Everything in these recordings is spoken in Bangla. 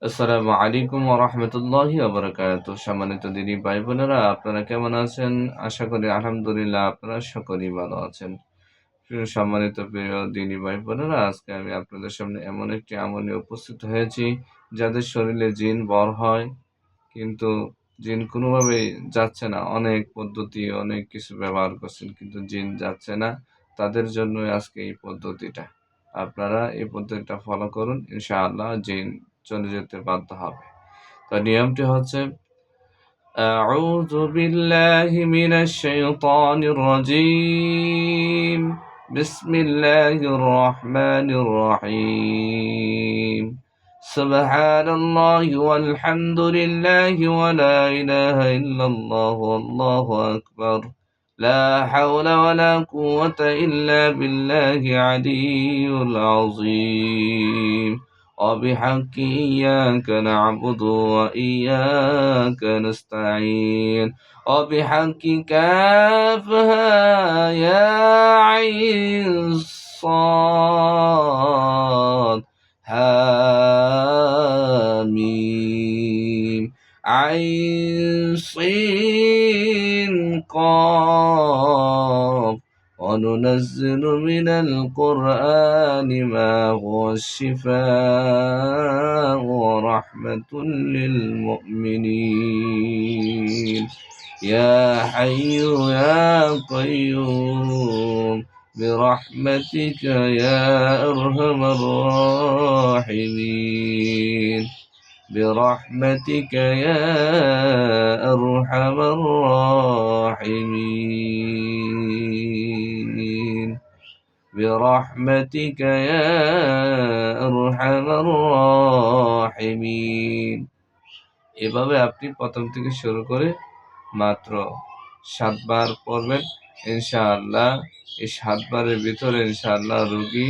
আসসালামু আলাইকুম ওয়া রাহমাতুল্লাহি ওয়া বারাকাতুহু। সম্মানিত দিনী ভাই বোনেরা, আপনারা কেমন আছেন? আশা করি আলহামদুলিল্লাহ আপনারা সকলেই ভালো আছেন। প্রিয় দিনী ভাই বোনেরা, আজকে আমি আপনাদের সামনে এমন একটি আমল নিয়ে উপস্থিত হয়েছি, যাদের শরীরে জিন বর হয়, কিন্তু জিন কোনোভাবেই যাচ্ছে না। অনেক পদ্ধতি, অনেক কিছু ব্যবহার করছেন, কিন্তু জিন যাচ্ছে না। তাদের জন্যই আজকে এই পদ্ধতিটা। আপনারা এই পদ্ধতিটা ফলো করুন, ইনশাআল্লাহ জিন চলে যেতে বাধ্য হবে। তো নিয়মটি হচ্ছে, আউযু বিল্লাহি মিনাশ শাইতানির রাজীম। বিসমিল্লাহির রহমানির রহিম। সুবহানাল্লাহি ওয়াল হামদুলিল্লাহি ওয়া লা ইলাহা ইল্লাল্লাহু আল্লাহু আকবার। লা হাওলা ওয়া লা কুওয়াতা ইল্লা বিল্লাহি আলিয়্যিল আযীম। وبحق إياك نعبد وإياك نستعين وبحق كافها يا عين صاد حاميم عين صين قاف وننزل من القرآن ما هو الشفاء ورحمة للمؤمنين يا حي يا قيوم برحمتك يا أرحم الراحمين برحمتك يا أرحم الراحمين برحمتك يا أرحم الراحمين। এভাবে আপনি প্রথম থেকে শুরু করে মাত্র ৭ বার পড়বেন, ইনশাআল্লাহ। এই ৭ বারের ভিতরে ইনশাআল্লাহ রোগী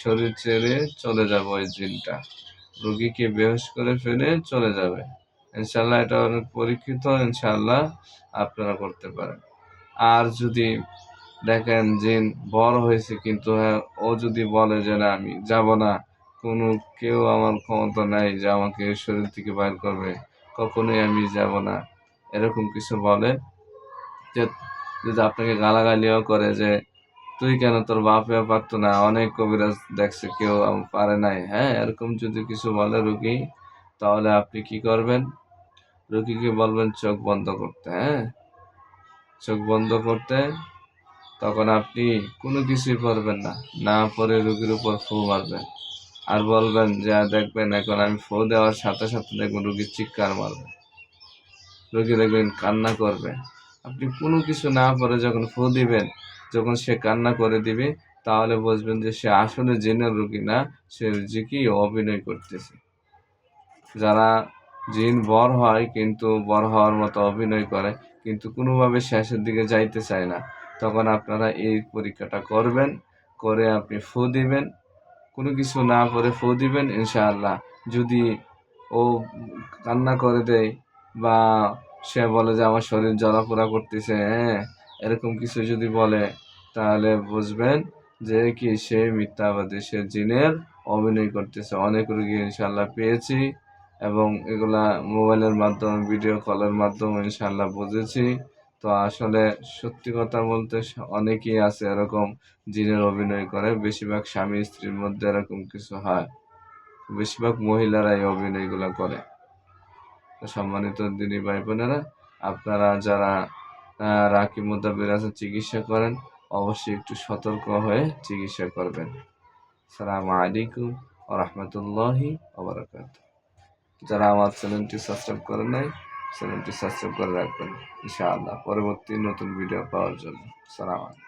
শরীর ছেড়ে চলে যাবে, ওই জিনটা রোগীকে বেহুশ করে ফেলে চলে যাবে। ইনশাআল্লাহ এটা অনেক পরীক্ষিত, ইনশাআল্লাহ আপনারা করতে পারেন। আর যদি দেখেন জিন বড় হয়েছে, কিন্তু হ্যাঁ, ও যদি বলে যে না আমি যাব না, কেউ আমার ক্ষমতা নাই যে আমাকে শরীর থেকে বাইর করবে, কখনোই আমি যাব না, এরকম কিছু বলে, যে যদি আপনাকে গালাগালিও করে যে তুই কেন, তোর বাপেও পারতো না, অনেক কবিরাজ দেখছে কেউ পারে নাই, হ্যাঁ, এরকম যদি কিছু বলে রোগী, তাহলে আপনি কি করবেন? রোগীকে বলবেন চোখ বন্ধ করতে, হ্যাঁ, চোখ বন্ধ করতে। তখন আপনি কোনো কিছুই পড়বেন না, না পড়ে রোগীর উপর ফু মারবেন, আর বলবেন যে দেখবেন এখন আমি ফু দেওয়ার সাথে সাথে দেখবেন রোগী চিৎকার মারবে, রোগী দেখবেন কান্না করবে। আপনি কোনো কিছু না পড়ে যখন ফু দিবেন, যখন সে কান্না করে দিবে, তাহলে বুঝবেন যে সে আসলে জিনের রোগী না, সে নিজেকেই অভিনয় করতেছে। যারা জিন বর হয়, কিন্তু বর হওয়ার মতো অভিনয় করে, কিন্তু কোনোভাবে শেষের দিকে যাইতে চায় না, তখন আপনারা এই পরীক্ষাটা করবেন, করে আপনি ফু দিবেন, কোনো কিছু না করে ফু দিবেন, ইনশাআল্লাহ। যদি ও কান্না করে দেয়, বা সে বলে যে আমার শরীর জ্বলাপোড়া করতেছে, হ্যাঁ, এরকম কিছু যদি বলে, তাহলে বুঝবেন যে কি সে মিথ্যাবাদী, সে জিনের অভিনয় করতেছে। অনেক রোগী ইনশাআল্লাহ পেয়েছি, এবং এগুলা মোবাইলের মাধ্যমে, ভিডিও কলের মাধ্যমে ইনশাআল্লাহ বুঝেছি। তো আসলে সত্যি কথা বলতে অনেকেই আছে এরকম জিনের অভিনয় করে, বেশিরভাগ স্বামী স্ত্রীর মধ্যে এরকম কিছু হয়, বেশিরভাগ মহিলারা এই অভিনয়গুলো করে। তো সম্মানিত দিনী ভাই বোনেরা, আপনারা যারা রাকি মুদাব্বির আছেন, চিকিৎসা করেন, অবশ্যই একটু সতর্ক হয়ে চিকিৎসা করবেন। আসসালামু আলাইকুম ওয়া রাহমাতুল্লাহি ওয়া বারাকাতুহু। যারা আমার চ্যানেলটি সাবস্ক্রাইব করেন নাই, চ্যানেলটি সাবস্ক্রাইব করে রাখবেন, ইনশাআল্লাহ পরবর্তী নতুন ভিডিও পাওয়ার জন্য। সালাম আলাইকুম।